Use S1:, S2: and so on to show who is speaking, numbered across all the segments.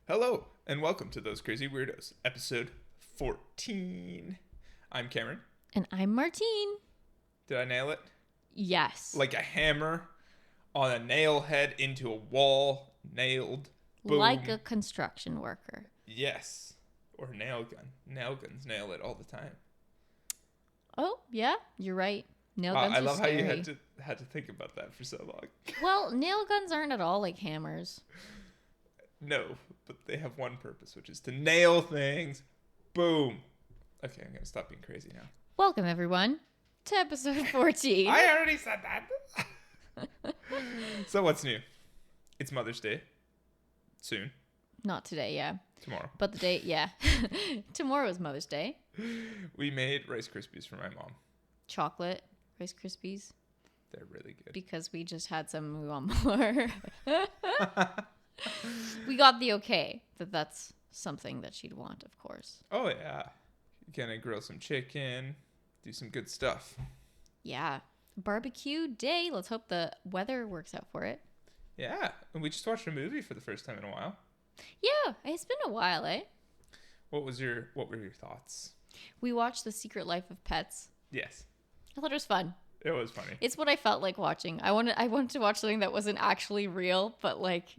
S1: Hello, and welcome to Those Crazy Weirdos, episode 14. I'm Cameron.
S2: And I'm Martine.
S1: Did I nail it?
S2: Yes.
S1: Like a hammer on a nail head into a wall, nailed, boom.
S2: Like a construction worker.
S1: Yes. Or nail gun. Nail guns nail it all the time.
S2: Oh, yeah, you're right. Nail guns
S1: I
S2: are
S1: love
S2: scary.
S1: how you had to think about that for so long.
S2: Well, nail guns aren't at all like hammers.
S1: No, but they have one purpose, which is to nail things. Boom. Okay, I'm going to stop being crazy now.
S2: Welcome, everyone, to episode 14.
S1: I already said that. So what's new? It's Mother's Day. Soon.
S2: Not today, yeah.
S1: Tomorrow.
S2: But the day, yeah. Tomorrow is Mother's Day.
S1: We made Rice Krispies for my mom.
S2: Chocolate Rice Krispies.
S1: They're really good.
S2: Because we just had some and we want more. We got the okay that that's something that she'd want, of course.
S1: Oh, yeah. Gonna grill some chicken. Do some good stuff.
S2: Yeah. Barbecue day. Let's hope the weather works out for it.
S1: Yeah. And we just watched a movie for the first time in a while.
S2: Yeah. It's been a while, eh?
S1: What were your thoughts?
S2: We watched The Secret Life of Pets.
S1: Yes.
S2: I thought it was fun.
S1: It was funny.
S2: It's what I felt like watching. I wanted to watch something that wasn't actually real, but like,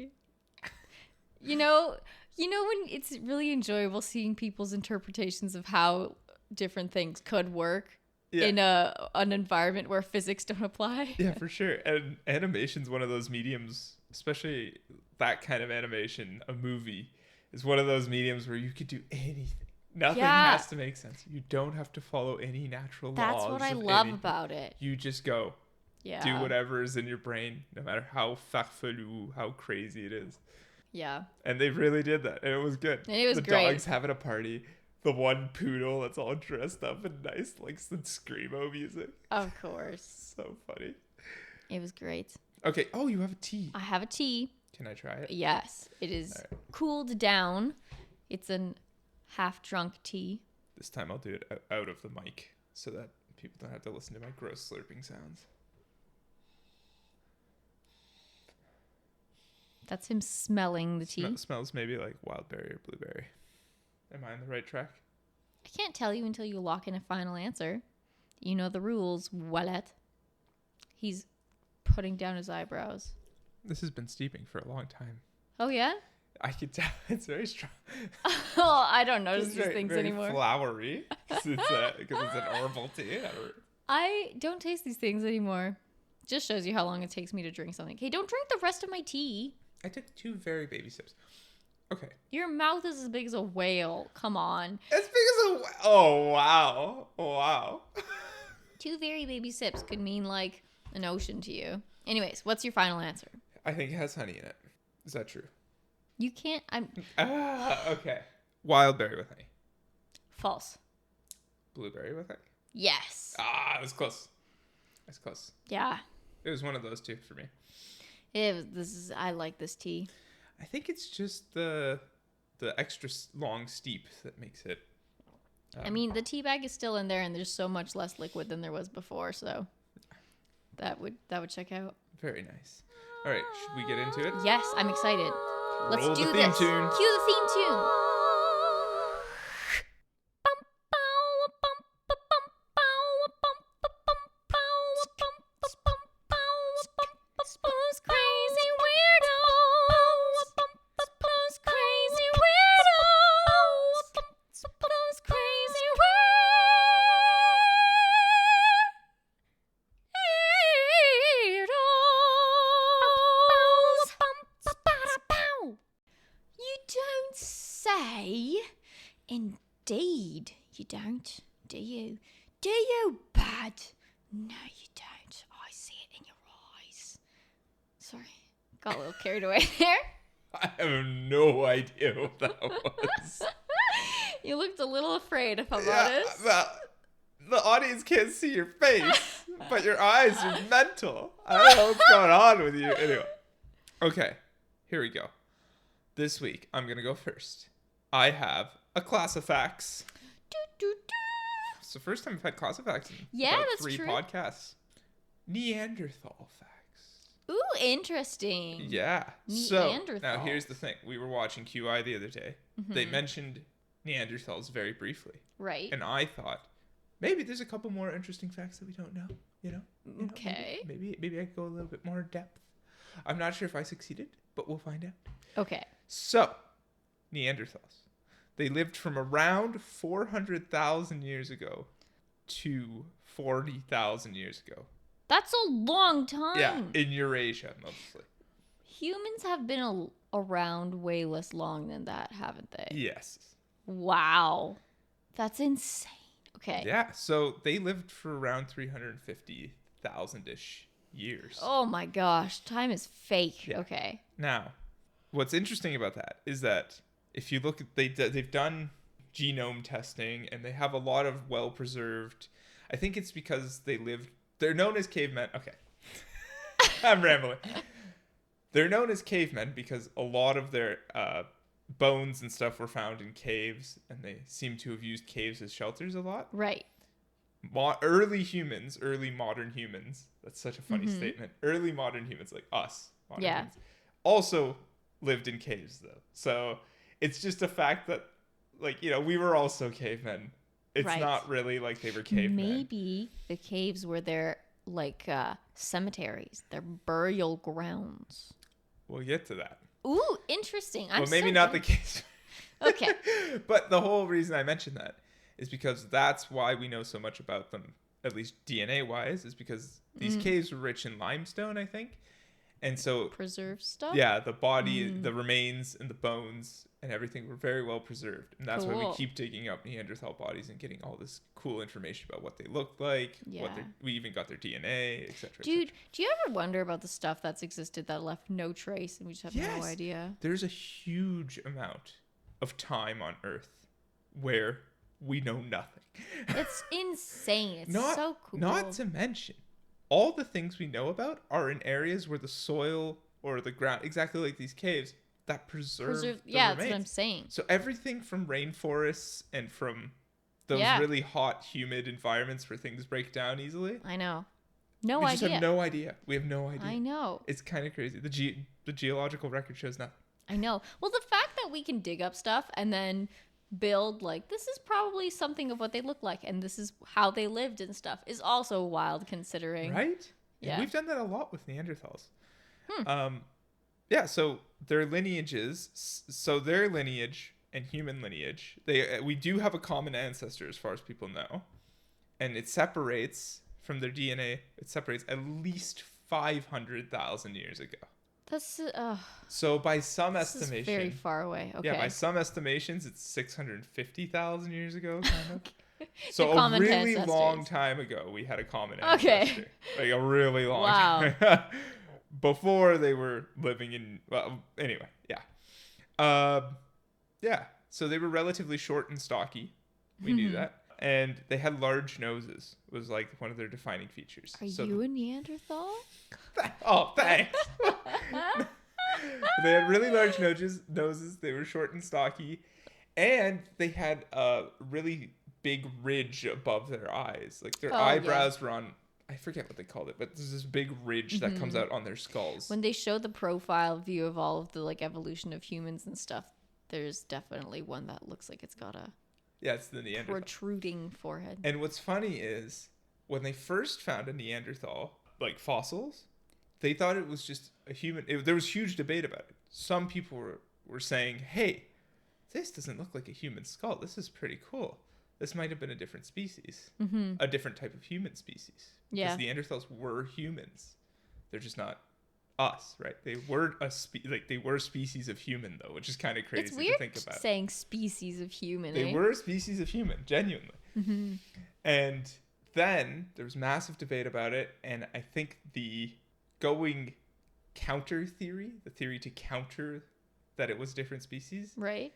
S2: you know when it's really enjoyable seeing people's interpretations of how different things could work in an environment where physics don't apply.
S1: Yeah, for sure. And animation's one of those mediums, especially that kind of animation, a movie, is one of those mediums where you could do anything. Nothing has to make sense. You don't have to follow any natural laws.
S2: That's what I love about it.
S1: You just go.
S2: Yeah.
S1: Do whatever is in your brain, no matter how farfelu, how crazy it is.
S2: Yeah.
S1: And they really did that. And it was good.
S2: And it was
S1: great. The dogs having a party. The one poodle that's all dressed up and nice, like some screamo music.
S2: Of course.
S1: So funny.
S2: It was great.
S1: Okay. Oh, you have a tea.
S2: I have a tea.
S1: Can I try it?
S2: Yes. It is cooled down. It's an half-drunk tea.
S1: This time I'll do it out of the mic so that people don't have to listen to my gross slurping sounds.
S2: That's him smelling the tea.
S1: Smells maybe like wild berry or blueberry. Am I on the right track?
S2: I can't tell you until you lock in a final answer. You know the rules, Wallet. He's putting down his eyebrows.
S1: This has been steeping for a long time.
S2: Oh, yeah?
S1: I can tell. It's very strong.
S2: Oh, I don't notice
S1: these
S2: things
S1: very
S2: anymore.
S1: Flowery. Because it's an herbal tea.
S2: I don't taste these things anymore. Just shows you how long it takes me to drink something. Hey, don't drink the rest of my tea.
S1: I took 2 very baby sips. Okay.
S2: Your mouth is as big as a whale. Come on.
S1: As big as a... Oh, wow. Wow.
S2: 2 very baby sips could mean like an ocean to you. Anyways, what's your final answer?
S1: I think it has honey in it. Is that true?
S2: You can't...
S1: Okay. Wild berry with honey.
S2: False.
S1: Blueberry with honey?
S2: Yes.
S1: It was close. That's close.
S2: Yeah.
S1: It was one of those 2 for me.
S2: I like this tea.
S1: I think it's just the extra long steep that makes it.
S2: I mean, the tea bag is still in there, and there's so much less liquid than there was before, so that would check out.
S1: Very nice. All right, should we get into it?
S2: Yes, I'm excited. Let's
S1: Roll
S2: do
S1: the
S2: this.
S1: theme tune.
S2: Cue the theme tune. Indeed, you don't, do you? Do you, bud? No, you don't. I see it in your eyes. Sorry, got a little carried away there.
S1: I have no idea what that was.
S2: You looked a little afraid, if I'm honest.
S1: The audience can't see your face, but your eyes are mental. I don't know what's going on with you. Anyway. Okay, here we go. This week, I'm going to go first. I have a class of facts. It's the first time I've had class of facts in about
S2: that's
S1: 3
S2: true.
S1: podcasts. Neanderthal facts.
S2: Ooh, interesting.
S1: Yeah. So
S2: Neanderthals.
S1: now here's the thing. We were watching QI the other day. They mentioned Neanderthals very briefly.
S2: Right.
S1: And I thought, maybe there's a couple more interesting facts that we don't know.
S2: Okay.
S1: Maybe I could go a little bit more in depth. I'm not sure if I succeeded, but we'll find out.
S2: Okay.
S1: So, Neanderthals. They lived from around 400,000 years ago to 40,000 years ago.
S2: That's a long time.
S1: Yeah, in Eurasia mostly.
S2: Humans have been around way less long than that, haven't they?
S1: Yes.
S2: Wow. That's insane. Okay.
S1: Yeah, so they lived for around 350,000-ish years.
S2: Oh my gosh. Time is fake.
S1: Yeah.
S2: Okay.
S1: Now, what's interesting about that is that if you look at, they've done genome testing and they have a lot of well-preserved, I think it's because they're known as cavemen. Okay. I'm rambling. They're known as cavemen because a lot of their bones and stuff were found in caves, and they seem to have used caves as shelters a lot.
S2: Right.
S1: Early modern humans, that's such a funny statement. Early modern humans, like us, humans, also lived in caves, though. So it's just a fact that, like, we were also cavemen. It's not really like they were cavemen.
S2: Maybe the caves were their, like, cemeteries, their burial grounds.
S1: We'll get to that.
S2: Ooh, interesting.
S1: Well, maybe not the case.
S2: Okay.
S1: But the whole reason I mentioned that is because that's why we know so much about them, at least DNA-wise, is because these caves were rich in limestone, I think. And so...
S2: Preserved stuff?
S1: Yeah, the body, the remains, and the bones and everything were very well preserved. And that's why we keep digging up Neanderthal bodies and getting all this cool information about what they looked like.
S2: Yeah.
S1: We even got their DNA, etc.
S2: Dude, do you ever wonder about the stuff that's existed that left no trace and we just have no idea?
S1: There's a huge amount of time on Earth where we know nothing.
S2: It's insane. It's so cool.
S1: Not to mention, all the things we know about are in areas where the soil or the ground, exactly like these caves, that preserve the
S2: yeah,
S1: remains.
S2: that's what I'm saying.
S1: So everything from rainforests and from those really hot, humid environments where things break down easily.
S2: I know.
S1: We just have no idea. We have no idea.
S2: I know.
S1: It's kind of crazy. The geological record shows nothing.
S2: I know. Well, the fact that we can dig up stuff and then build, like, this is probably something of what they look like and this is how they lived and stuff is also wild considering.
S1: Right?
S2: Yeah.
S1: We've done that a lot with Neanderthals. Yeah, so their lineage and human lineage, we do have a common ancestor as far as people know. And it separates from their DNA, it separates at least 500,000 years ago.
S2: That's
S1: so by some
S2: this
S1: estimation,
S2: is very far away. Okay.
S1: Yeah, by some estimations, it's 650,000 years ago, kind of. So
S2: the
S1: a really
S2: ancestors.
S1: long time ago, we had a common ancestor. Like a really long time. Before they were living in, well, anyway, yeah. Yeah, so they were relatively short and stocky. We knew that. And they had large noses, was like one of their defining features.
S2: Are you a Neanderthal?
S1: Oh, thanks. They had really large noses. They were short and stocky. And they had a really big ridge above their eyes. Like their eyebrows were on, I forget what they called it, but there's this big ridge that comes out on their skulls.
S2: When they show the profile view of all of the, like, evolution of humans and stuff, there's definitely one that looks like it's got a
S1: it's the Neanderthal.
S2: protruding forehead.
S1: And what's funny is when they first found a Neanderthal, like fossils, they thought it was just a human. There was huge debate about it. Some people were saying, hey, this doesn't look like a human skull. This is pretty cool. This might have been a different species, a different type of human species.
S2: Yeah.
S1: Because Neanderthals were humans. They're just not us, right? They were they were species of human, though, which is kind of crazy
S2: it's weird
S1: to think about.
S2: Saying species of human.
S1: They were species of human, genuinely. And then there was massive debate about it, and I think the going counter theory, the theory to counter that it was different species,
S2: right,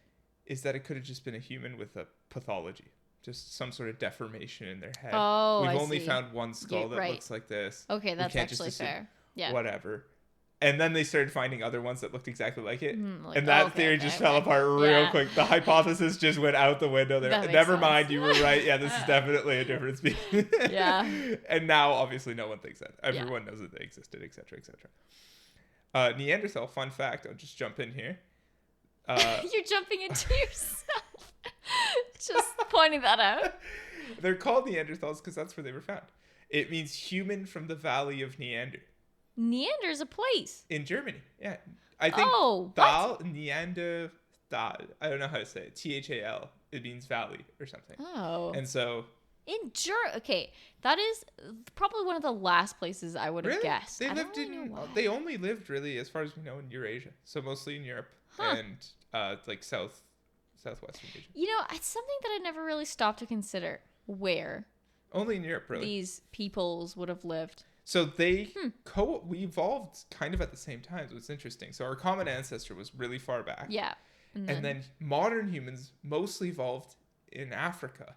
S1: is that it could have just been a human with a pathology, just some sort of deformation in their head. We've only found one skull that looks like this.
S2: Okay, that's actually fair. Yeah.
S1: Whatever. And then they started finding other ones that looked exactly like it.
S2: Like,
S1: And that theory just fell apart real quick. The hypothesis just went out the window there. Never mind, you were right. Yeah, this is definitely a different species.
S2: Yeah.
S1: And now, obviously, no one thinks that. Everyone knows that they existed, etc., etc. Neanderthal, fun fact. I'll just jump in here.
S2: You're jumping into yourself. Just pointing that out.
S1: They're called Neanderthals because that's where they were found. It means human from the valley of Neander.
S2: Neander's a place.
S1: In Germany, yeah. I think Neanderthal. I don't know how to say it. Thal. It means valley or something.
S2: Oh.
S1: And so...
S2: Okay, that is probably one of the last places I would have guessed.
S1: They only lived really, as far as we know, in Eurasia. So mostly in Europe and like southwestern Asia.
S2: You know, it's something that I never really stopped to consider. Where?
S1: Only in Europe, really.
S2: These peoples would have lived.
S1: So we evolved kind of at the same time. So it's interesting. So our common ancestor was really far back.
S2: Yeah.
S1: And then modern humans mostly evolved in Africa.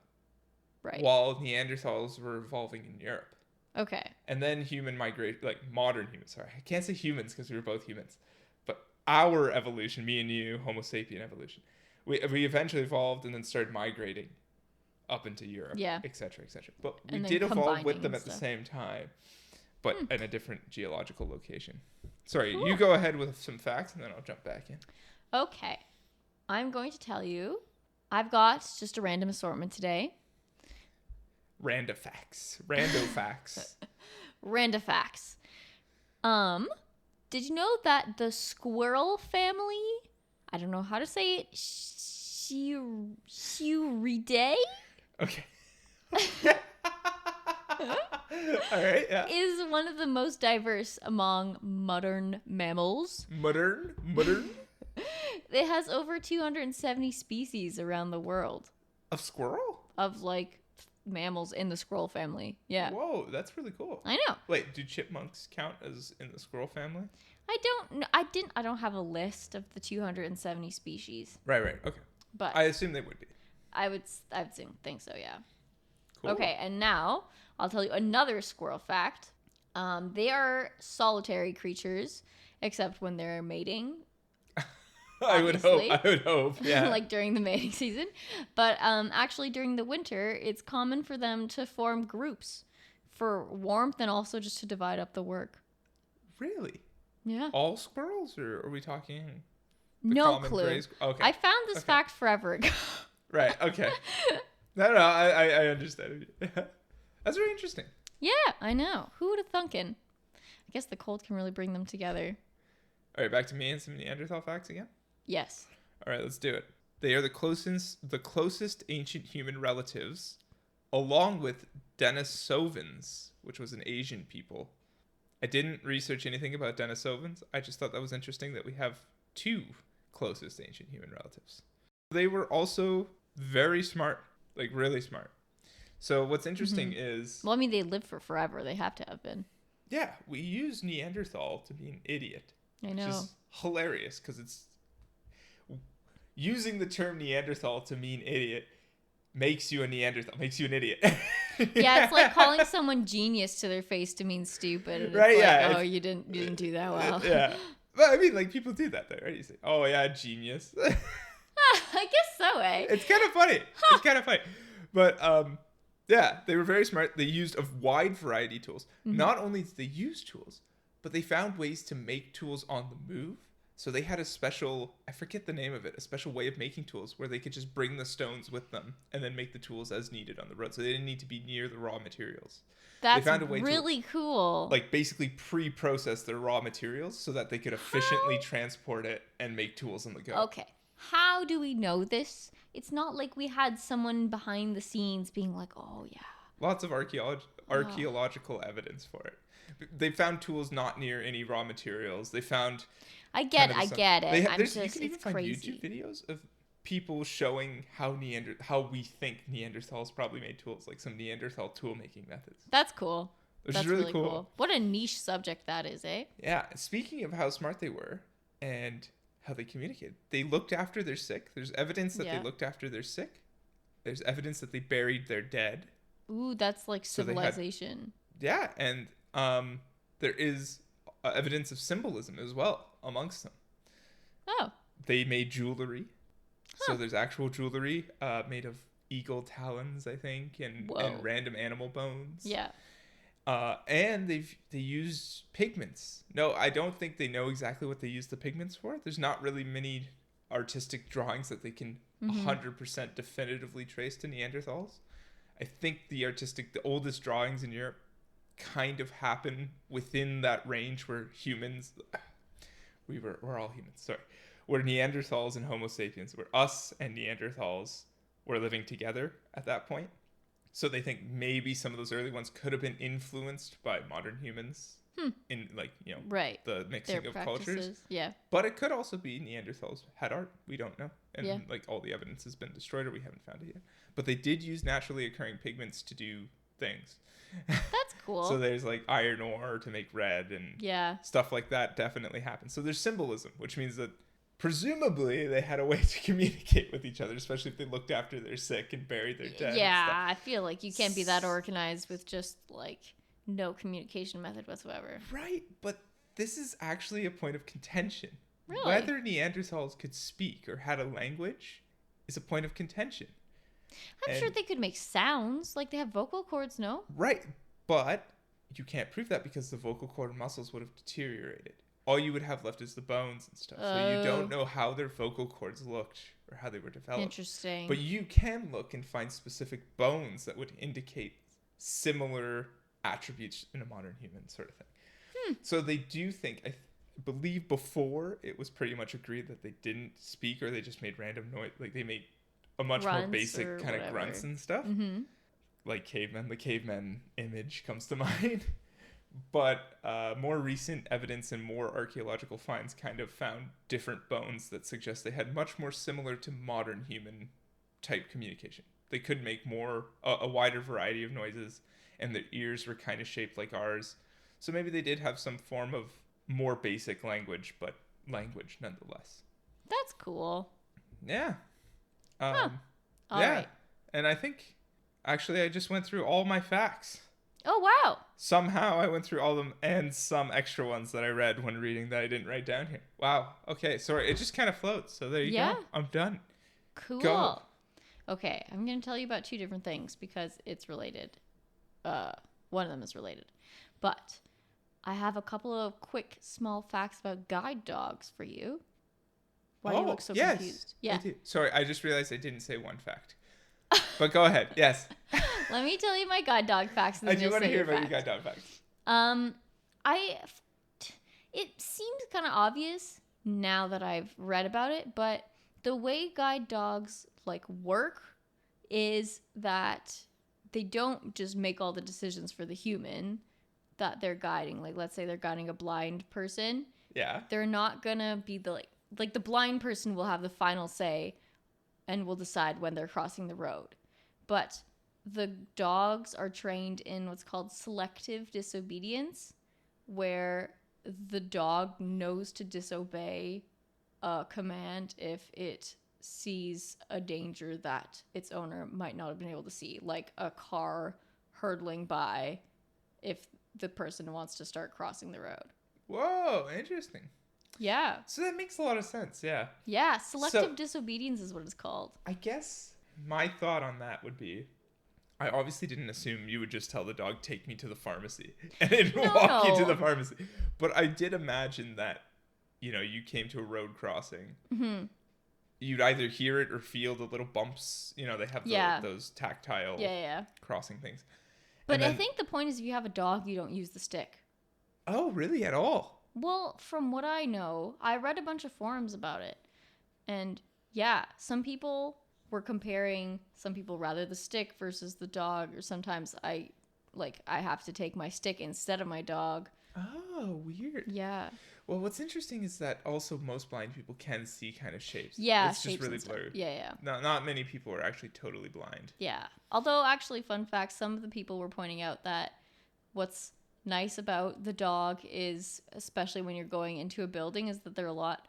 S2: Right.
S1: While Neanderthals were evolving in Europe.
S2: Okay.
S1: And then modern humans. Sorry, I can't say humans because we were both humans. But our evolution, me and you, Homo sapien evolution, we eventually evolved and then started migrating up into Europe, et cetera, et cetera. But we did evolve with them at the same time, but in a different geological location. Sorry, you go ahead with some facts and then I'll jump back in.
S2: Okay. I'm going to tell you, I've got just a random assortment today.
S1: Rando facts.
S2: Randa facts. Did you know that the squirrel family, I don't know how to say it, Chiuridae?
S1: Okay. All right, yeah.
S2: Is one of the most diverse among modern mammals.
S1: Modern?
S2: It has over 270 species around the world.
S1: Of squirrel?
S2: Of mammals in the squirrel family. Yeah.
S1: Whoa, that's really cool.
S2: I know.
S1: Wait, do chipmunks count as in the squirrel family?
S2: I don't have a list of the 270 species.
S1: Right. Okay.
S2: But
S1: I assume they would be.
S2: I would think so, yeah.
S1: Cool.
S2: Okay, and now I'll tell you another squirrel fact. They are solitary creatures, except when they're mating.
S1: I would hope, yeah.
S2: Like during the mating season. But actually during the winter, it's common for them to form groups for warmth and also just to divide up the work.
S1: Really?
S2: Yeah.
S1: All squirrels, or are we talking
S2: no clue.
S1: Okay.
S2: I found this fact forever ago.
S1: Right, okay. No, I understand. That's very interesting.
S2: Yeah, I know. Who would have thunken? I guess the cold can really bring them together.
S1: All right, back to me and some Neanderthal facts again?
S2: Yes.
S1: All right, let's do it. They are the closest ancient human relatives, along with Denisovans, which was an Asian people. I didn't research anything about Denisovans. I just thought that was interesting that we have two closest ancient human relatives. They were also very smart, like really smart. So what's interesting is...
S2: Well, I mean, they lived for forever. They have to have been.
S1: Yeah, we use Neanderthal to be an idiot.
S2: I know. Which is
S1: hilarious because it's... Using the term Neanderthal to mean idiot makes you a Neanderthal, makes you an idiot.
S2: Yeah, it's like calling someone genius to their face to mean stupid. And
S1: right,
S2: it's
S1: yeah.
S2: Like, you didn't do that well.
S1: Yeah. But I mean, like, people do that though, right? You say, oh yeah, genius.
S2: I guess so, eh?
S1: It's kind of funny. It's kind of funny. But, yeah, they were very smart. They used a wide variety of tools. Mm-hmm. Not only did they use tools, but they found ways to make tools on the move. So they had a special, I forget the name of it, a special way of making tools where they could just bring the stones with them and then make the tools as needed on the road. So they didn't need to be near the raw materials.
S2: That's really cool.
S1: Like basically pre-process their raw materials so that they could efficiently transport it and make tools on the go.
S2: Okay. How do we know this? It's not like we had someone behind the scenes being like, oh yeah.
S1: Lots of archaeological evidence for it. They found tools not near any raw materials. They found...
S2: I get it.
S1: You can even find YouTube videos of people showing how we think Neanderthals probably made tools, like some Neanderthal tool making methods.
S2: That's cool.
S1: That's really cool.
S2: What a niche subject that is, eh?
S1: Yeah. Speaking of how smart they were and how they communicated, they looked after their sick. There's evidence that they looked after their sick. There's evidence that they buried their dead.
S2: Ooh, that's like civilization.
S1: And there is evidence of symbolism as well amongst them.
S2: Oh.
S1: They made jewelry.
S2: Huh.
S1: So there's actual jewelry made of eagle talons, I think, and random animal bones.
S2: Yeah.
S1: And they used pigments. No, I don't think they know exactly what they used the pigments for. There's not really many artistic drawings that they can 100% definitively trace to Neanderthals. I think the oldest drawings in Europe kind of happen within that range where humans, we're all humans, sorry, where Neanderthals and Homo sapiens, where us and Neanderthals were living together at that point. So they think maybe some of those early ones could have been influenced by modern humans in, like, you know, the mixing
S2: their
S1: of
S2: practices.
S1: cultures.
S2: Yeah.
S1: But it could also be Neanderthals had art. We don't know. And
S2: Yeah.
S1: like all the evidence has been destroyed or we haven't found it yet. But they did use naturally occurring pigments to do things.
S2: That's cool.
S1: So there's like iron ore to make red and stuff like that definitely happens. So there's symbolism, which means that presumably they had a way to communicate with each other, especially if they looked after their sick and buried their dead.
S2: Yeah, I feel like you can't be that organized with just like no communication method whatsoever.
S1: Right, but this is actually a point of contention.
S2: Really?
S1: Whether Neanderthals could speak or had a language is a point of contention.
S2: I'm sure they could make sounds, like they have vocal cords, no?
S1: Right, but you can't prove that because the vocal cord muscles would have deteriorated. All you would have left is the bones and stuff. So you don't know how their vocal cords looked or how they were developed.
S2: Interesting.
S1: But you can look and find specific bones that would indicate similar attributes in a modern human sort of thing. So they do think, I believe before it was pretty much agreed that they didn't speak or they just made random noise. Like they made a much more basic kind of grunts and stuff. Like cavemen. The cavemen image comes to mind. But more recent evidence and more archaeological finds kind of found different bones that suggest they had much more similar to modern human type communication. They could make a wider variety of noises, and their ears were kind of shaped like ours. So maybe they did have some form of more basic language, but language nonetheless.
S2: That's cool.
S1: Yeah.
S2: All right.
S1: And I think, actually, I just went through all my facts.
S2: Oh, wow.
S1: Somehow I went through all of them and some extra ones that I read when reading that I didn't write down here. Wow. Okay. Sorry. It just kind of floats. So there you go. I'm done.
S2: Cool.
S1: Go.
S2: Okay. I'm going to tell you about two different things because it's related. One of them is related. But I have a couple of quick, small facts about guide dogs for you. Why do you look so confused?
S1: Yeah. I do. Sorry. I just realized I didn't say one fact. But go ahead. Yes.
S2: Let me tell you my guide dog facts. And
S1: I do want to hear about your guide dog facts.
S2: It seems kind of obvious now that I've read about it, but the way guide dogs like work is that they don't just make all the decisions for the human that they're guiding. Like, let's say they're guiding a blind person.
S1: Yeah.
S2: They're not gonna be the like the blind person will have the final say and will decide when they're crossing the road. But the dogs are trained in what's called selective disobedience, where the dog knows to disobey a command if it sees a danger that its owner might not have been able to see, like a car hurtling by if the person wants to start crossing the road.
S1: Whoa, interesting.
S2: Yeah.
S1: So that makes a lot of sense, yeah.
S2: Yeah, selective disobedience is what it's called.
S1: I guess my thought on that would be, I obviously didn't assume you would just tell the dog, take me to the pharmacy, and it would walk you to the pharmacy. But I did imagine that, you know, you came to a road crossing. Mm-hmm. You'd either hear it or feel the little bumps. You know, they have those tactile crossing things.
S2: But then, I think the point is if you have a dog, you don't use the stick.
S1: Oh, really? At all?
S2: Well, from what I know, I read a bunch of forums about it. And yeah, some people were comparing, some people rather the stick versus the dog, or sometimes I have to take my stick instead of my dog.
S1: Oh, weird.
S2: Yeah.
S1: Well, what's interesting is that also most blind people can see kind of shapes.
S2: Yeah,
S1: it's just really blurred.
S2: Yeah.
S1: Not many people are actually totally blind.
S2: Yeah. Although, actually, fun fact, some of the people were pointing out that what's nice about the dog is, especially when you're going into a building, is that they're a lot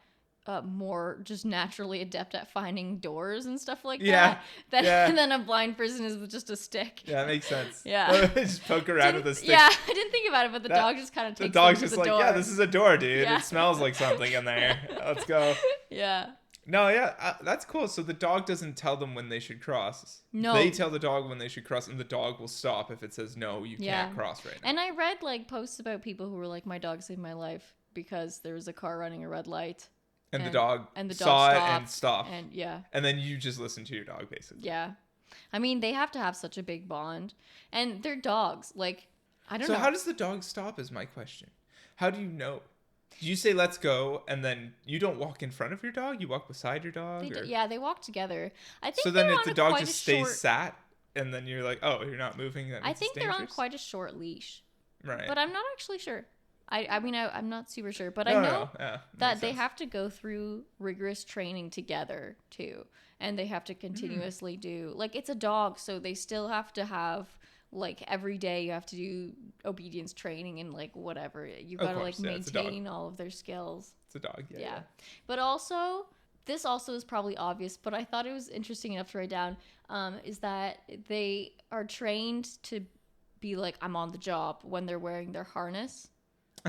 S2: more just naturally adept at finding doors and stuff like
S1: Yeah.
S2: that.
S1: Yeah.
S2: And then a blind person is with just a stick.
S1: Yeah, that makes sense.
S2: Yeah.
S1: Just poke around with a stick.
S2: Yeah, I didn't think about it, but the dog just kind of takes
S1: The dog's
S2: them to
S1: just
S2: the
S1: like,
S2: door.
S1: yeah, this is a door, dude.
S2: Yeah.
S1: It smells like something in there. Let's go.
S2: Yeah.
S1: No, yeah, that's cool. So the dog doesn't tell them when they should cross.
S2: No.
S1: They tell the dog when they should cross, and the dog will stop if it says, no, you can't cross right now.
S2: And I read like posts about people who were like, my dog saved my life because there was a car running a red light.
S1: And the dog
S2: saw
S1: stopped, it and stopped.
S2: And yeah.
S1: And then you just listen to your dog, basically.
S2: Yeah. I mean, they have to have such a big bond. And they're dogs. Like, I don't know.
S1: So how does the dog stop is my question. How do you know? Do you say, let's go, and then you don't walk in front of your dog? You walk beside your dog?
S2: Yeah, they walk together. I think
S1: so then if the dog just stays sat, and then you're like, oh, you're not moving, then
S2: I think they're on quite a short leash.
S1: Right.
S2: But I'm not actually sure. I mean, I'm not super sure. But I know that they have to go through rigorous training together, too. And they have to continuously do... Like, it's a dog, so they still have to have... Like every day you have to do obedience training and like whatever. You gotta like maintain all of their skills.
S1: It's a dog, yeah.
S2: But also, this also is probably obvious, but I thought it was interesting enough to write down, is that they are trained to be like, I'm on the job when they're wearing their harness.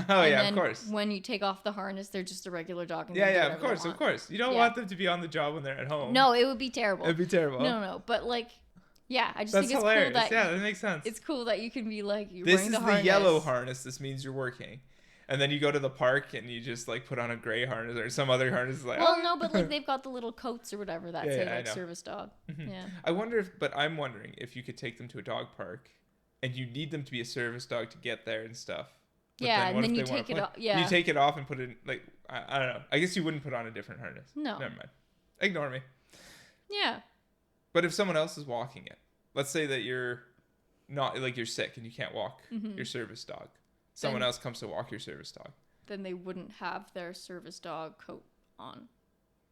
S1: Oh, and of course.
S2: When you take off the harness, they're just a regular dog. And
S1: of course. You don't want them to be on the job when they're at home.
S2: No, it would be terrible.
S1: It'd be terrible.
S2: No. But like... Yeah, I just
S1: That's
S2: think it's
S1: hilarious.
S2: cool that...
S1: Yeah, that makes sense.
S2: It's cool that you can be like, you're
S1: this
S2: wearing the
S1: is
S2: harness.
S1: the yellow harness. This means you're working. And then you go to the park and you just like put on a gray harness or some other harness. Like,
S2: well, no, but like they've got the little coats or whatever that say like service dog.
S1: Mm-hmm.
S2: Yeah.
S1: I'm wondering if you could take them to a dog park and you need them to be a service dog to get there and stuff. But
S2: and then you take it off. Yeah.
S1: You take it off and put it in, like, I don't know. I guess you wouldn't put on a different harness.
S2: No.
S1: Never mind. Ignore me.
S2: Yeah.
S1: But if someone else is walking it, let's say that you're not, like, you're sick and you can't walk your service dog. Someone else comes to walk your service dog. Then
S2: they wouldn't have their service dog coat on.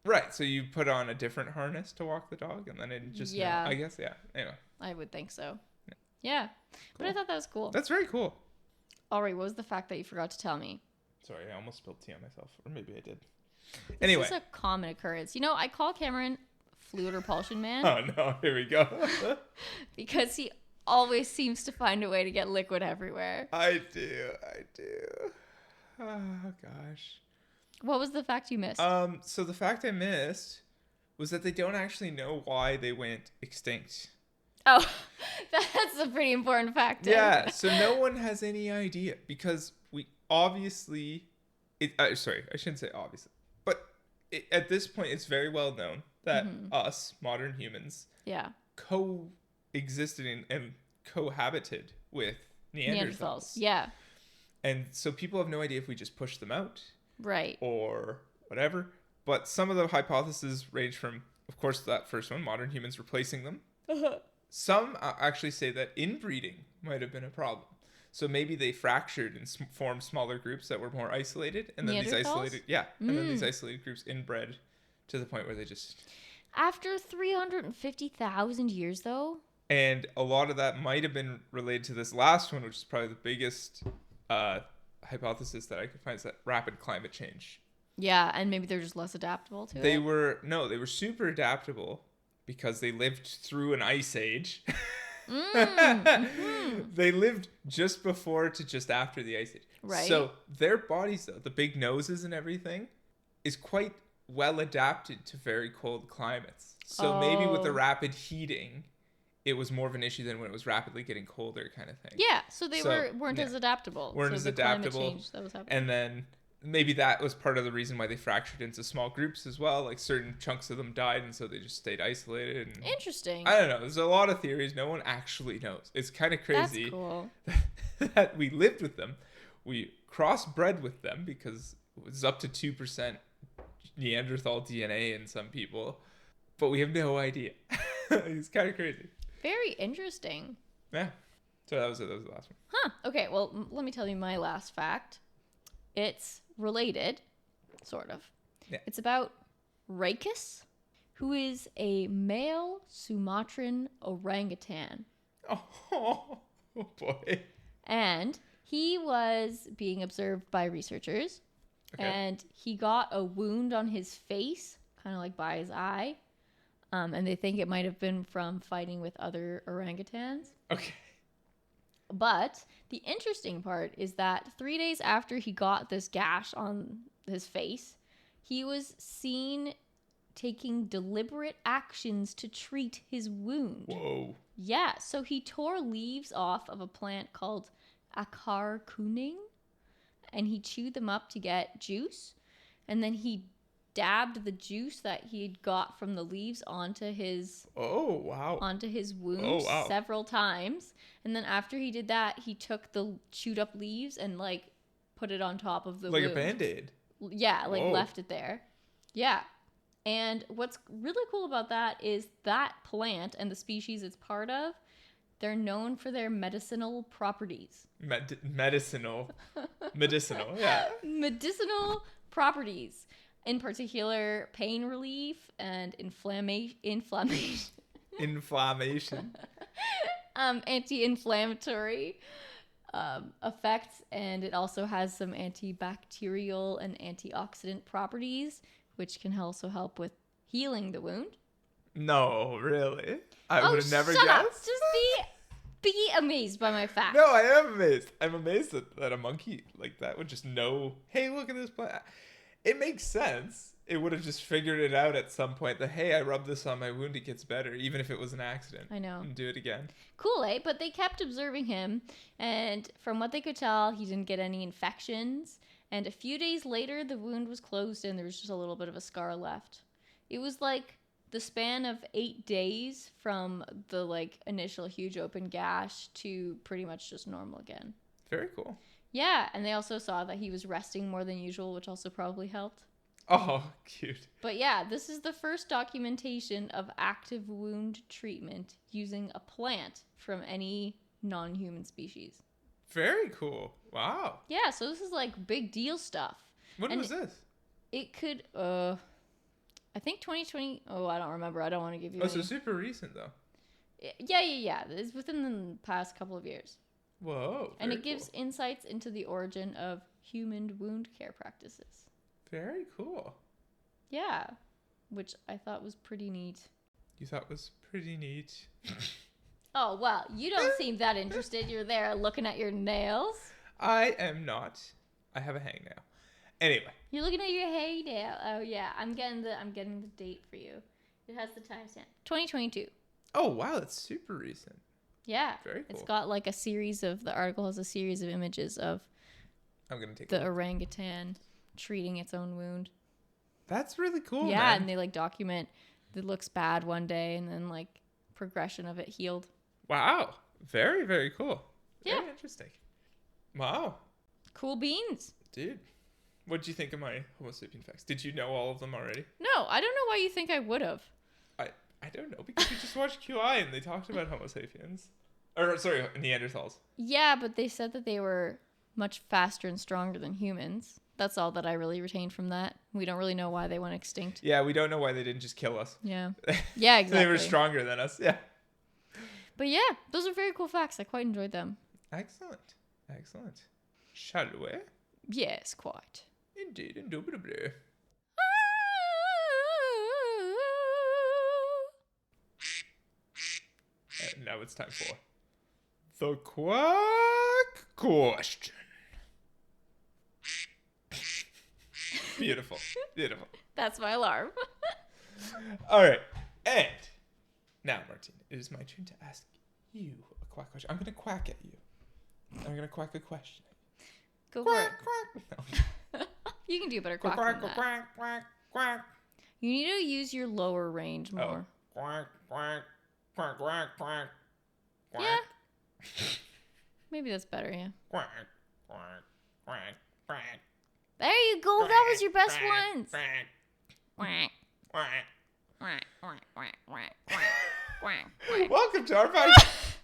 S1: Right. So you put on a different harness to walk the dog and then it just, I guess, Anyway.
S2: I would think so. Yeah. Cool. But I thought that was cool.
S1: That's very cool.
S2: All right. What was the fact that you forgot to tell me?
S1: Sorry, I almost spilled tea on myself. Or maybe I did. Anyway.
S2: This is a common occurrence. You know, I call Cameron fluid repulsion man.
S1: Oh no, here we go.
S2: Because he always seems to find a way to get liquid everywhere.
S1: I do. Oh gosh.
S2: What was the fact you missed?
S1: So the fact I missed was that they don't actually know why they went extinct.
S2: Oh, that's a pretty important fact.
S1: Yeah, so no one has any idea because we obviously sorry, I shouldn't say obviously. But at this point it's very well known that us, modern humans, coexisted and cohabited with Neanderthals.
S2: Yeah.
S1: And so people have no idea if we just push them out.
S2: Right.
S1: Or whatever. But some of the hypotheses range from, of course, that first one, modern humans replacing them. Some actually say that inbreeding might have been a problem. So maybe they fractured and formed smaller groups that were more isolated. And then these isolated, and then these isolated groups inbred to the point where they just...
S2: After 350,000 years, though?
S1: And a lot of that might have been related to this last one, which is probably the biggest hypothesis that I could find, is that rapid climate change.
S2: Yeah, and maybe they're just less adaptable to it?
S1: They were super adaptable because they lived through an ice age. They lived just before to just after the ice age.
S2: Right.
S1: So their bodies, though, the big noses and everything, is quite well adapted to very cold climates. So maybe with the rapid heating, it was more of an issue than when it was rapidly getting colder kind of thing.
S2: Yeah, so they weren't as adaptable.
S1: Weren't as adaptable.
S2: Climate change that was happening.
S1: And then maybe that was part of the reason why they fractured into small groups as well. Like certain chunks of them died, and so they just stayed isolated. And
S2: interesting.
S1: I don't know. There's a lot of theories. No one actually knows. It's kind of crazy.
S2: That's cool.
S1: That we lived with them. We crossbred with them because it was up to 2% Neanderthal DNA in some people. But we have no idea. It's kind of crazy.
S2: Very interesting.
S1: Yeah. So that was the last one.
S2: Huh. Okay, well, let me tell you my last fact. It's related, sort of.
S1: Yeah.
S2: It's about Raikus, who is a male Sumatran orangutan.
S1: Oh boy.
S2: And he was being observed by researchers
S1: Okay.
S2: And he got a wound on his face, kind of like by his eye. And they think it might have been from fighting with other orangutans.
S1: Okay.
S2: But the interesting part is that 3 days after he got this gash on his face, he was seen taking deliberate actions to treat his wound.
S1: Whoa.
S2: Yeah, so he tore leaves off of a plant called akar kuning, and he chewed them up to get juice, and then he dabbed the juice that he had got from the leaves onto his wound several times. And then after he did that, he took the chewed up leaves and like put it on top of the wound.
S1: Like a Band-Aid.
S2: Yeah, like left it there. Yeah. And what's really cool about that is that plant and the species it's part of, they're known for their medicinal properties.
S1: Medicinal, yeah.
S2: Medicinal properties. In particular, pain relief and inflammation. Anti-inflammatory effects, and it also has some antibacterial and antioxidant properties, which can also help with healing the wound.
S1: No, really? I would have never guessed.
S2: Up. Just be amazed by my facts.
S1: No, I am amazed. I'm amazed that a monkey like that would just know, hey, look at this plant. It makes sense. It would have just figured it out at some point that, hey, I rubbed this on my wound, it gets better, even if it was an accident.
S2: I know.
S1: And do it again.
S2: Cool, eh? But they kept observing him, and from what they could tell, he didn't get any infections. And a few days later, the wound was closed and there was just a little bit of a scar left. It was like the span of 8 days from the like initial huge open gash to pretty much just normal again.
S1: Very cool.
S2: Yeah, and they also saw that he was resting more than usual, which also probably helped.
S1: Oh, cute.
S2: But yeah, this is the first documentation of active wound treatment using a plant from any non-human species.
S1: Very cool. Wow.
S2: Yeah, so this is like big deal stuff.
S1: When was this?
S2: It could, I think 2020. Oh, I don't remember. I don't want to give you.
S1: So super recent though.
S2: Yeah. It's within the past couple of years.
S1: Whoa.
S2: And it gives insights into the origin of human wound care practices.
S1: Very cool.
S2: Yeah, which I thought was pretty neat.
S1: You thought was pretty neat.
S2: Oh, well, you don't seem that interested. You're there looking at your nails.
S1: I am not. I have a hangnail. Anyway.
S2: You're looking at your hangnail. Oh yeah, I'm getting the date for you. It has the timestamp. 2022.
S1: Oh wow, that's super recent.
S2: Yeah.
S1: Very cool.
S2: It's got like the article has a series of images of
S1: I'm gonna take
S2: the orangutan treating its own wound.
S1: That's really cool.
S2: Yeah,
S1: man.
S2: and they like document it looks bad one day and then like progression of it healed.
S1: Wow. Very, very cool.
S2: Yeah.
S1: Very interesting. Wow.
S2: Cool beans.
S1: Dude. What did you think of my Homo sapien facts? Did you know all of them already?
S2: No, I don't know why you think I would have.
S1: I don't know, because we just watched QI and they talked about Homo sapiens. Or, sorry, Neanderthals.
S2: Yeah, but they said that they were much faster and stronger than humans. That's all that I really retained from that. We don't really know why they went extinct.
S1: Yeah, we don't know why they didn't just kill us.
S2: Yeah. Yeah, exactly.
S1: They were stronger than us, yeah.
S2: But yeah, those are very cool facts. I quite enjoyed them.
S1: Excellent. Excellent. Shall we?
S2: Yes, quite.
S1: Indeed, indubitably. And now it's time for the quack question. Beautiful. Beautiful.
S2: That's my alarm.
S1: All right. And now, Martine, it is my turn to ask you a quack question. I'm going to quack at you. I'm going to quack a question.
S2: Go
S1: Quack,
S2: for it.
S1: quack. No.
S2: You can do a better quack
S1: Quack,
S2: than that.
S1: quack, quack, quack.
S2: You need to use your lower range more.
S1: Quack, quack, quack, quack, quack. Quack.
S2: Yeah. Maybe that's better, yeah.
S1: Quack, quack, quack, quack.
S2: There you go. That was your best
S1: Quack,
S2: ones.
S1: quack,
S2: Quack,
S1: quack.
S2: quack, quack, quack, quack, quack, quack, quack.
S1: Welcome to our podcast.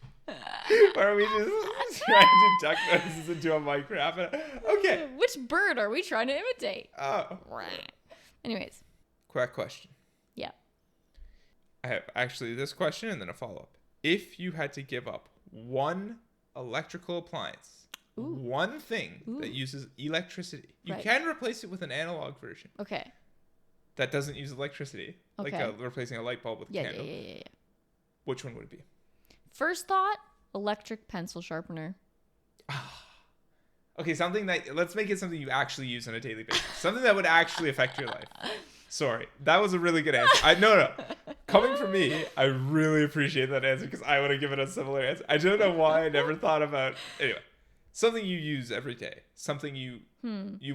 S1: Where we just trying to duck noses into a mic wrap. Okay.
S2: Which bird are we trying to imitate?
S1: Oh.
S2: Anyways.
S1: Quack question.
S2: Yeah.
S1: I have actually this question and then a follow-up. If you had to give up one electrical appliance one thing that uses electricity. You can replace it with an analog version.
S2: Okay.
S1: That doesn't use electricity.
S2: Okay.
S1: Like replacing a light bulb with a candle.
S2: Yeah.
S1: Which one would it be?
S2: First thought, electric pencil sharpener.
S1: Okay, let's make it something you actually use on a daily basis. Something that would actually affect your life. Sorry, that was a really good answer. No. Coming from me, I really appreciate that answer because I would have given a similar answer. I don't know why I never thought about. Anyway, something you use every day. Something you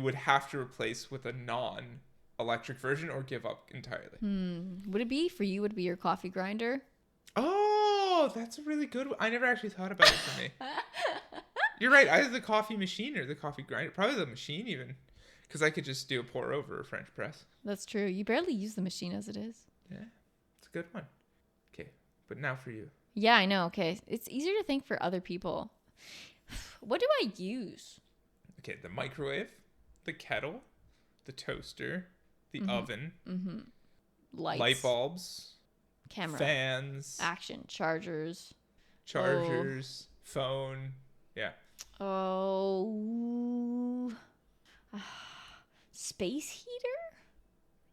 S1: would have to replace with a non-electric version or give up entirely.
S2: Would it be for you? Would it be your coffee grinder?
S1: Oh, that's a really good one. I never actually thought about it for me. You're right. Either the coffee machine or the coffee grinder. Probably the machine even. Because I could just do a pour over or French press.
S2: That's true. You barely use the machine as it is.
S1: Yeah, it's a good one. Okay, but now for you.
S2: Yeah, I know. Okay. It's easier to think for other people. What do I use?
S1: Okay, the microwave, the kettle, the toaster, the oven,
S2: Light
S1: bulbs,
S2: camera,
S1: fans,
S2: action, chargers,
S1: phone. Yeah.
S2: Oh. Space heater?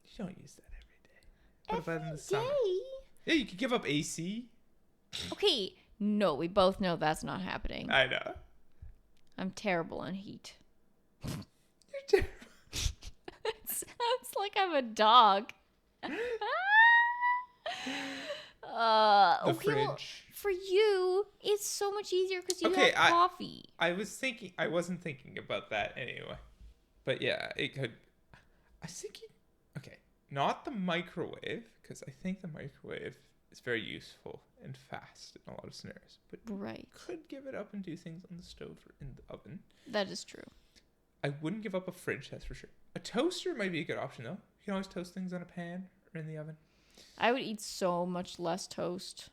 S1: You don't use that every day. What about in the summer?
S2: Day?
S1: Yeah, you could give up AC.
S2: Okay. No, we both know that's not happening.
S1: I know.
S2: I'm terrible on heat.
S1: You're terrible.
S2: It sounds like I'm a dog.
S1: The fridge.
S2: Well, for you, it's so much easier because you have coffee.
S1: I wasn't thinking about that anyway. But yeah, it could. I was thinking, okay, not the microwave, because I think the microwave is very useful and fast in a lot of scenarios. But could give it up and do things on the stove or in the oven.
S2: That is true.
S1: I wouldn't give up a fridge, that's for sure. A toaster might be a good option, though. You can always toast things on a pan or in the oven.
S2: I would eat so much less toast.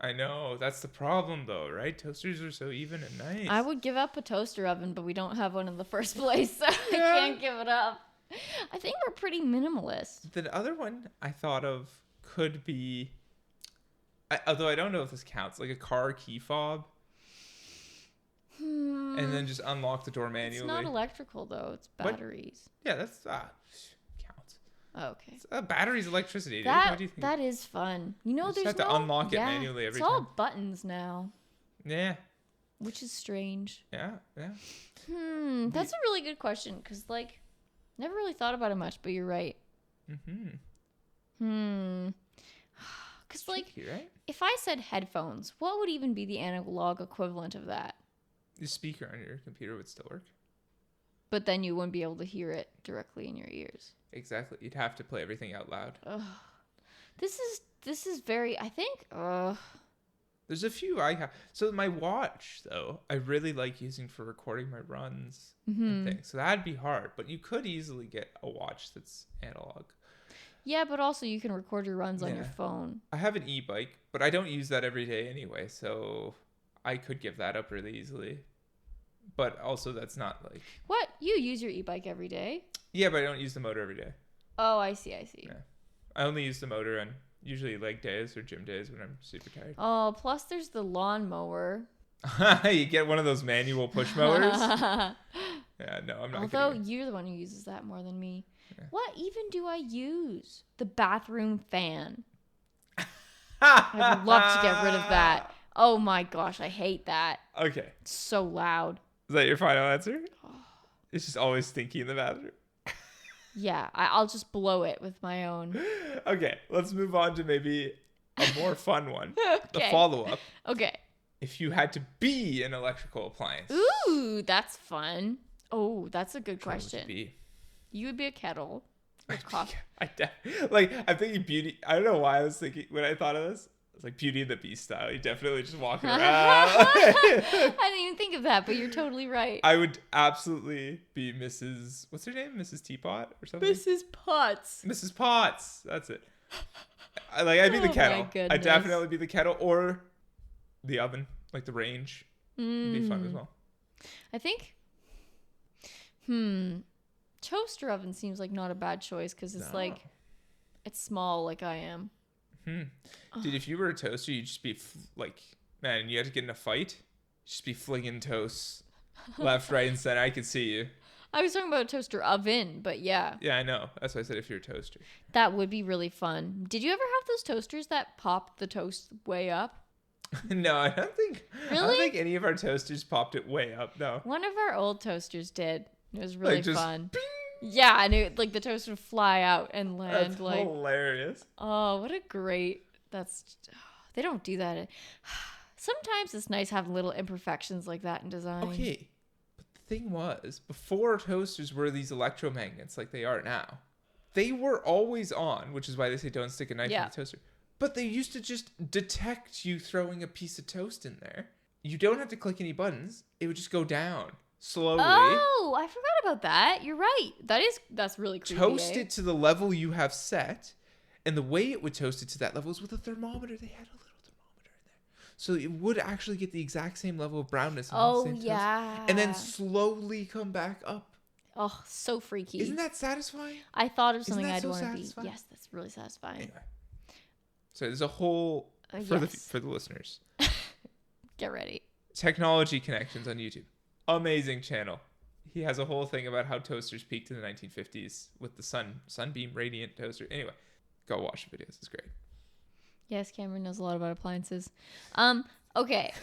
S1: I know. That's the problem, though, right? Toasters are so even and nice.
S2: I would give up a toaster oven, but we don't have one in the first place, so I can't give it up. I think we're pretty minimalist.
S1: The other one I thought of could be, although I don't know if this counts, like a car key fob. And then just unlock the door manually.
S2: It's not electrical, though. It's batteries.
S1: What? Yeah, that's counts.
S2: Oh, okay.
S1: Battery's electricity. Dude.
S2: That,
S1: what do you think?
S2: that is fun. You know,
S1: you just have to unlock it manually every time.
S2: It's all buttons now.
S1: Yeah.
S2: Which is strange.
S1: Yeah.
S2: That's a really good question, because, like, never really thought about it much, but you're right. Because, like,
S1: right?
S2: If I said headphones, what would even be the analog equivalent of that?
S1: The speaker on your computer would still work.
S2: But then you wouldn't be able to hear it directly in your ears.
S1: Exactly. You'd have to play everything out loud.
S2: This is very, I think,
S1: There's a few I have. So my watch, though, I really like using for recording my runs and things. So that'd be hard. But you could easily get a watch that's analog.
S2: Yeah, but also you can record your runs on your phone.
S1: I have an e-bike, but I don't use that every day anyway. So I could give that up really easily. But also that's not like...
S2: What? You use your e-bike every day?
S1: Yeah, but I don't use the motor every day.
S2: Oh, I see.
S1: Yeah. I only use the motor on usually leg days or gym days when I'm super tired.
S2: Oh, plus there's the lawnmower.
S1: You get one of those manual push mowers? Yeah, no, I'm not.
S2: Although you're the one who uses that more than me. Yeah. What even do I use? The bathroom fan. I'd love to get rid of that. Oh my gosh, I hate that.
S1: Okay.
S2: It's so loud.
S1: Is that your final answer? It's just always stinky in the bathroom.
S2: Yeah, I'll just blow it with my own.
S1: Okay, let's move on to maybe a more fun one.
S2: Okay.
S1: The follow-up.
S2: Okay.
S1: If you had to be an electrical appliance.
S2: Ooh, that's fun. Oh, that's a good question.
S1: What would you be?
S2: You would be a kettle. With coffee.
S1: I'm thinking beauty. I don't know why I was thinking when I thought of this. It's like Beauty and the Beast style. You definitely just walking around.
S2: I didn't even think of that, but you're totally right.
S1: I would absolutely be Mrs. What's her name? Mrs. Teapot or something?
S2: Mrs. Potts.
S1: Mrs. Potts. That's it. I'd be the kettle. I'd definitely be the kettle or the oven, like the range. It'd be fun as well.
S2: I think, toaster oven seems like not a bad choice because it's it's small like I am.
S1: Dude, if you were a toaster, you'd just be like, man, you had to get in a fight, just be flinging toast Left, right, and center. I could see you.
S2: I was talking about a toaster oven, but yeah.
S1: Yeah, I know. That's why I said if you're a toaster.
S2: That would be really fun. Did you ever have those toasters that pop the toast way up?
S1: No, I don't think.
S2: Really?
S1: I don't think any of our toasters popped it way up. No.
S2: One of our old toasters did. It was really
S1: just
S2: fun. Yeah, and it, like the toast would fly out and land.
S1: That's
S2: like
S1: hilarious.
S2: Oh, what a great. They don't do that. Sometimes it's nice having little imperfections like that in design.
S1: Okay, but the thing was, before toasters were these electromagnets like they are now, they were always on, which is why they say don't stick a knife in the toaster. But they used to just detect you throwing a piece of toast in there. You don't have to click any buttons. It would just go down slowly.
S2: Oh, I forgot about that. You're right. That's really creepy.
S1: Toast it to the level you have set, and the way it would toast it to that level is with a thermometer. They had a little thermometer in there, so it would actually get the exact same level of brownness.
S2: Oh,
S1: the same
S2: yeah.
S1: toast, and then slowly come back up.
S2: Oh, so freaky.
S1: Isn't that satisfying?
S2: I thought of something
S1: Isn't
S2: I'd
S1: that so
S2: want to be.
S1: satisfying?
S2: Yes, that's really satisfying.
S1: Anyway, so there's a whole for the listeners.
S2: Get ready.
S1: Technology Connections on YouTube. Amazing channel. He has a whole thing about how toasters peaked in the 1950s with the sunbeam radiant toaster. Anyway, go watch the videos. It's great.
S2: Yes, Cameron knows a lot about appliances. Okay.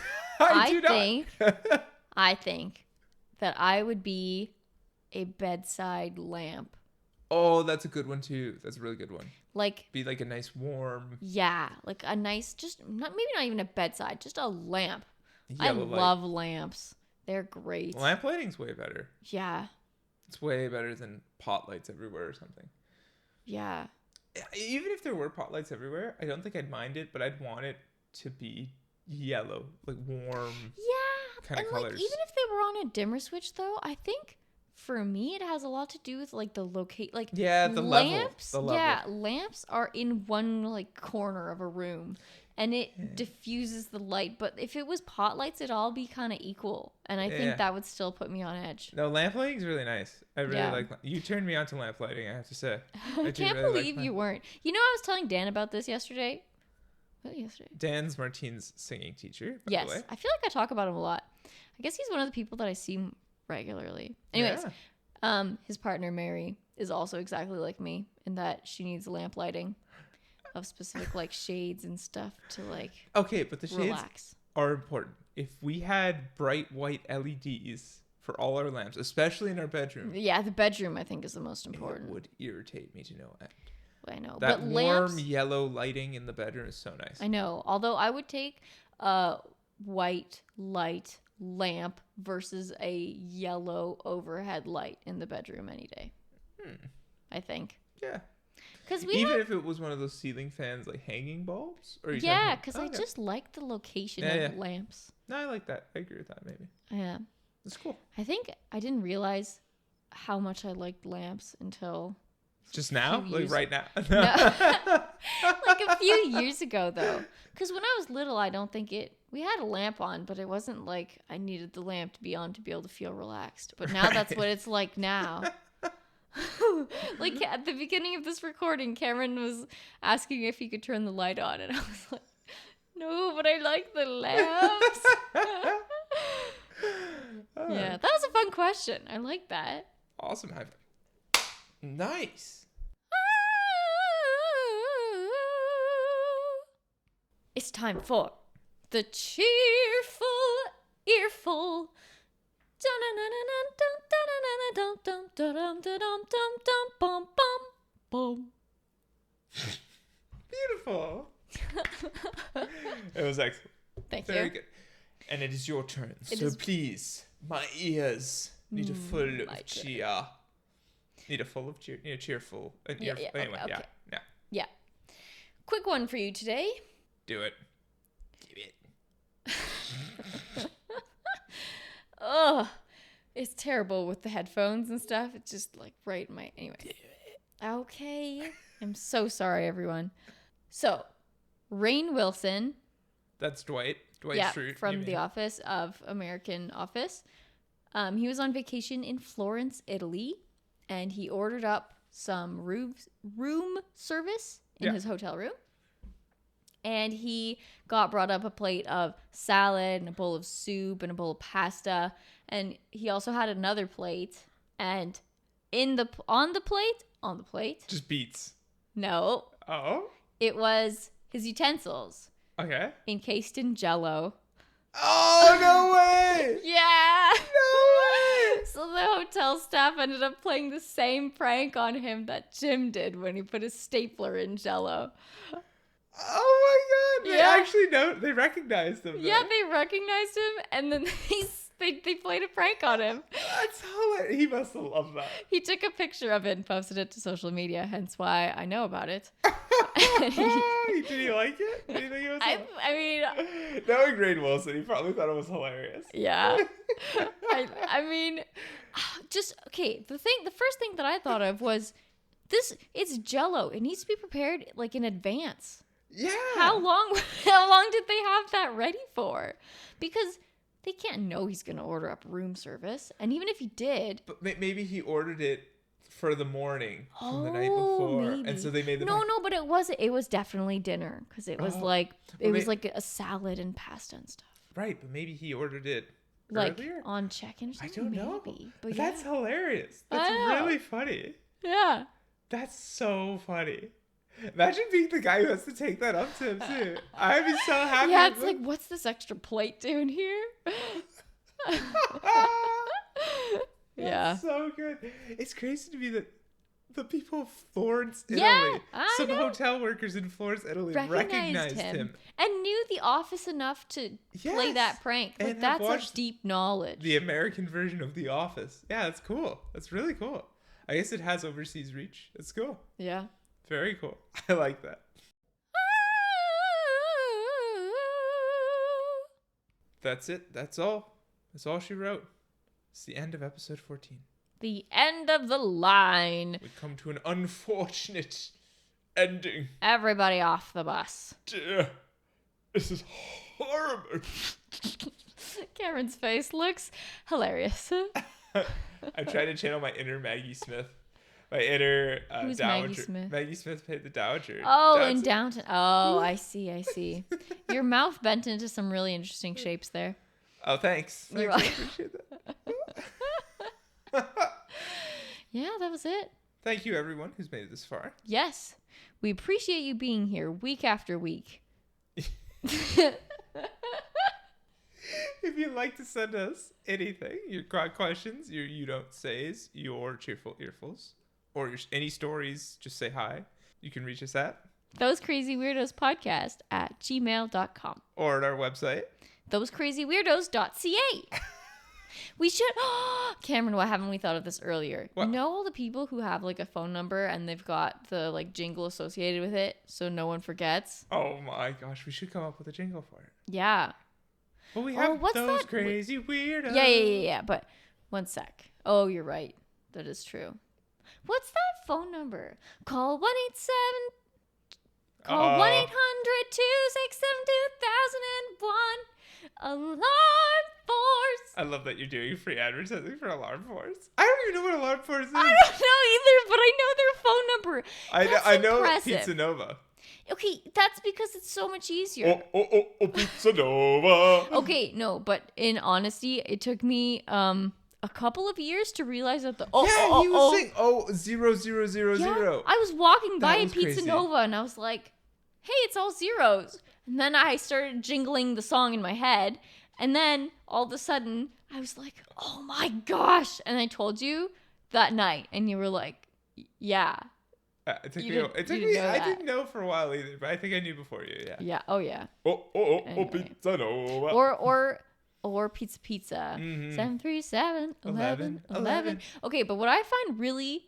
S2: I think that I would be a bedside lamp.
S1: Oh, that's a good one too. That's a really good one.
S2: Like
S1: be like a nice warm.
S2: Yeah, like a nice, not even a bedside, just a lamp.
S1: Yellow light.
S2: Love lamps. They're great.
S1: Lamp lighting's way better.
S2: Yeah.
S1: It's way better than pot lights everywhere or something.
S2: Yeah.
S1: Even if there were pot lights everywhere, I don't think I'd mind it, but I'd want it to be yellow, like warm.
S2: Yeah.
S1: Kind of colors.
S2: Like, even if they were on a dimmer switch, though, I think for me it has a lot to do with like the locate. Like
S1: the
S2: lamps.
S1: level.
S2: Yeah, lamps are in one like corner of a room. And it diffuses the light. But if it was pot lights, it'd all be kind of equal. And I think that would still put me on edge.
S1: No, lamp lighting's really nice. I really like. You turned me on to lamp lighting, I have to say.
S2: I can't believe you weren't. You know, I was telling Dan about this yesterday. What yesterday?
S1: Dan's Martine's singing teacher, by
S2: yes,
S1: the way.
S2: I feel like I talk about him a lot. I guess he's one of the people that I see regularly. Anyways, his partner, Mary, is also exactly like me in that she needs lamp lighting. Of specific like shades and stuff to like
S1: but the shades
S2: relax.
S1: Are important. If we had bright white LEDs for all our lamps, especially in our bedroom.
S2: Yeah, the bedroom I think is the most important.
S1: It would irritate me to no end.
S2: I know.
S1: That
S2: but
S1: warm yellow lighting in the bedroom is so nice.
S2: I know. Although I would take a white light lamp versus a yellow overhead light in the bedroom any day. I think.
S1: Yeah.
S2: Because
S1: if it was one of those ceiling fans, like hanging bulbs, or
S2: because I just like the location of lamps.
S1: No, I like that. I agree with that. Maybe.
S2: Yeah,
S1: that's cool.
S2: I think I didn't realize how much I liked lamps until
S1: just now, like right now.
S2: No. Like a few years ago, though. Because when I was little, I don't think we had a lamp on, but it wasn't like I needed the lamp to be on to be able to feel relaxed. But now that's what it's like now. Like at the beginning of this recording, Cameron was asking if he could turn the light on, and I was like, no, but I like the lamps. Yeah, that was a fun question. I like that.
S1: Awesome. Nice.
S2: It's time for the cheerful earful.
S1: Beautiful. It was excellent.
S2: Thank you.
S1: Very good. And it is your turn. Please, my ears need a full of cheer. Need a full of cheer. Need a cheerful. Anyway,
S2: okay.
S1: Yeah.
S2: Quick one for you today.
S1: Do it.
S2: Ugh. It's terrible with the headphones and stuff. It's just like right in my... Anyway. Okay. I'm so sorry, everyone. So, Rainn Wilson.
S1: That's Dwight. Dwight Schrute.
S2: From The Office of American Office. He was on vacation in Florence, Italy. And he ordered up some room service in his hotel room. And he brought up a plate of salad and a bowl of soup and a bowl of pasta. and he also had another plate, and on the plate,
S1: Just beets.
S2: no,
S1: Oh.
S2: it was his utensils
S1: Okay.
S2: encased in Jell-O.
S1: Oh, no way!
S2: Yeah.
S1: No way!
S2: So the hotel staff ended up playing the same prank on him that Jim did when he put his stapler in Jell-O.
S1: Oh my god! They
S2: Yeah.
S1: actually know. They recognized him.
S2: Yeah,
S1: then.
S2: they recognized him, and then they played a prank on him.
S1: That's hilarious. He must have loved that.
S2: He took a picture of it and posted it to social media, hence why I know about it.
S1: Did he like it? Did he think it was
S2: I mean,
S1: knowing Grade Wilson, he probably thought it was hilarious.
S2: yeah. I mean, just okay. The first thing that I thought of was it's Jell-O. It needs to be prepared like in advance.
S1: Yeah.
S2: How long did they have that ready for? Because they can't know he's going to order up room service. And even if he did,
S1: But maybe he ordered it for the morning from the night before,
S2: maybe.
S1: and so they made the
S2: No, but it was definitely dinner, because it was like a salad and pasta and stuff.
S1: Right, but maybe he ordered it
S2: Like
S1: earlier.
S2: on check-in or
S1: I
S2: something.
S1: don't know.
S2: Maybe. But
S1: That's
S2: yeah.
S1: hilarious.
S2: I
S1: That's
S2: know.
S1: really funny.
S2: Yeah.
S1: That's so funny. Imagine being the guy who has to take that up to him too. I'd be so happy.
S2: Yeah, it's like, what's this extra plate doing here? Yeah.
S1: That's so good. It's crazy to me that the people of Florence, Italy,
S2: Yeah, I
S1: some
S2: know.
S1: hotel workers in Florence, Italy, recognized him.
S2: and knew The Office enough to play
S1: Yes.
S2: that prank. Like,
S1: And have
S2: that's like
S1: watched
S2: deep knowledge.
S1: The American version of The Office. Yeah, that's cool. That's really cool. I guess it has overseas reach. It's cool.
S2: Yeah.
S1: Very cool. I like that. That's it. That's all. That's all she wrote. It's the end of episode 14.
S2: The end of the line.
S1: We come to an unfortunate ending.
S2: Everybody off the bus.
S1: Dear, this is horrible.
S2: Cameron's face looks hilarious.
S1: I'm trying to channel my inner Maggie Smith. My inner
S2: Who's
S1: Dowager.
S2: Maggie Smith?
S1: Maggie Smith played the Dowager.
S2: Oh, in Downton. Oh, I see. Your mouth bent into some really interesting shapes there.
S1: Oh, thanks.
S2: You're
S1: I
S2: welcome.
S1: appreciate that.
S2: Yeah, that was it.
S1: Thank you, everyone who's made it this far.
S2: Yes. We appreciate you being here week after week.
S1: If you'd like to send us anything, your questions, your you don't says, your cheerful earfuls, or any stories, just say hi. You can reach us at
S2: thosecrazyweirdospodcast at gmail.com.
S1: or at our website.
S2: thosecrazyweirdos.ca. We should... Cameron, why haven't we thought of this earlier?
S1: What?
S2: You know all the people who have like a phone number and they've got the like jingle associated with it so no one forgets?
S1: Oh my gosh, we should come up with a jingle for it.
S2: Yeah.
S1: Well, we have
S2: what's
S1: those
S2: that?
S1: crazy weirdos.
S2: Yeah. But one sec. Oh, you're right. That is true. What's that phone number? Call 187... Call 1-800-267-2001. Alarm Force.
S1: I love that you're doing free advertising for Alarm Force. I don't even know what Alarm Force is.
S2: I don't know either, but I know their phone number.
S1: I know
S2: impressive.
S1: Pizza Nova.
S2: Okay, that's because it's so much easier.
S1: Oh, Pizza Nova.
S2: Okay, no, but in honesty, it took me a couple of years to realize that
S1: he was saying 00000.
S2: Yeah, I was walking by
S1: That
S2: a
S1: was
S2: Pizza
S1: crazy.
S2: Nova and I was like, hey, it's all zeros. And then I started jingling the song in my head. And then all of a sudden I was like, oh my gosh. And I told you that night and you were like, yeah.
S1: It took
S2: You
S1: me.
S2: didn't-
S1: It took
S2: you
S1: me.
S2: didn't know
S1: I
S2: that.
S1: didn't know for a while either, but I think I knew before you. Yeah.
S2: Yeah. Oh yeah.
S1: Oh,
S2: Anyway.
S1: Pizza Nova.
S2: Or Pizza.
S1: Mhm.
S2: 737 11 11.
S1: 11.
S2: Okay, but what I find really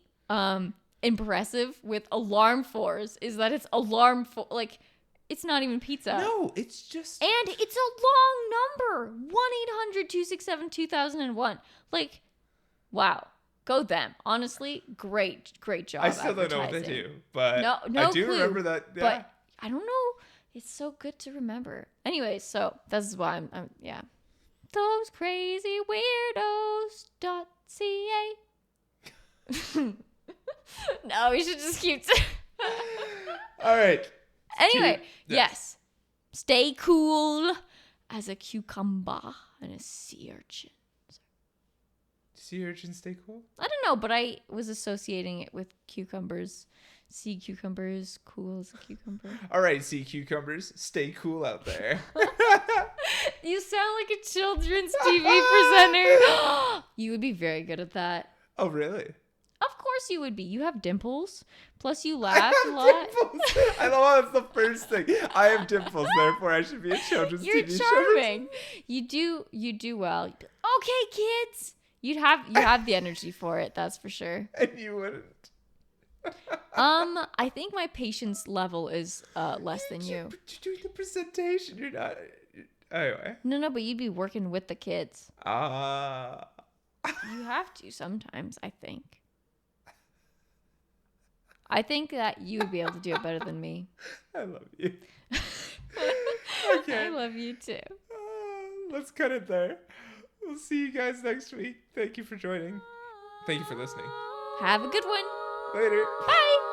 S2: impressive with Alarm Force is that it's like it's not even pizza.
S1: No, it's just.
S2: And it's a long number. 1-800-267-2001. Like, wow. Go them. Honestly, great job.
S1: I still don't know what they
S2: advertising.
S1: do, but
S2: No
S1: I do
S2: clue,
S1: remember that. Yeah.
S2: But I don't know. It's so good to remember. Anyway, so this is why I'm yeah. thosecrazyweirdos.ca. No, we should just keep.
S1: All right.
S2: Anyway,
S1: Yes.
S2: yes. Stay cool as a cucumber and a sea urchin.
S1: sea urchins stay cool?
S2: I don't know, but I was associating it with cucumbers. Sea cucumbers, cool as a cucumber.
S1: All right, sea cucumbers, stay cool out there.
S2: You sound like a children's TV presenter. You would be very good at that.
S1: Oh, really?
S2: Of course you would be. You have dimples. Plus you laugh a lot.
S1: Dimples. I love that's the first thing. I have dimples, therefore I should be a children's
S2: You're
S1: TV
S2: charming. You do well. Okay, kids. You have the energy for it, that's for sure.
S1: show. And you wouldn't.
S2: I think my patience level is less than you.
S1: You're doing the presentation. You're not. Anyway.
S2: No, but you'd be working with the kids.
S1: Ah.
S2: You have to sometimes, I think. I think that you would be able to do it better than me.
S1: I love you. Okay.
S2: I love you too.
S1: Let's cut it there. We'll see you guys next week. Thank you for joining. Thank you for listening.
S2: Have a good one.
S1: Later.
S2: Bye.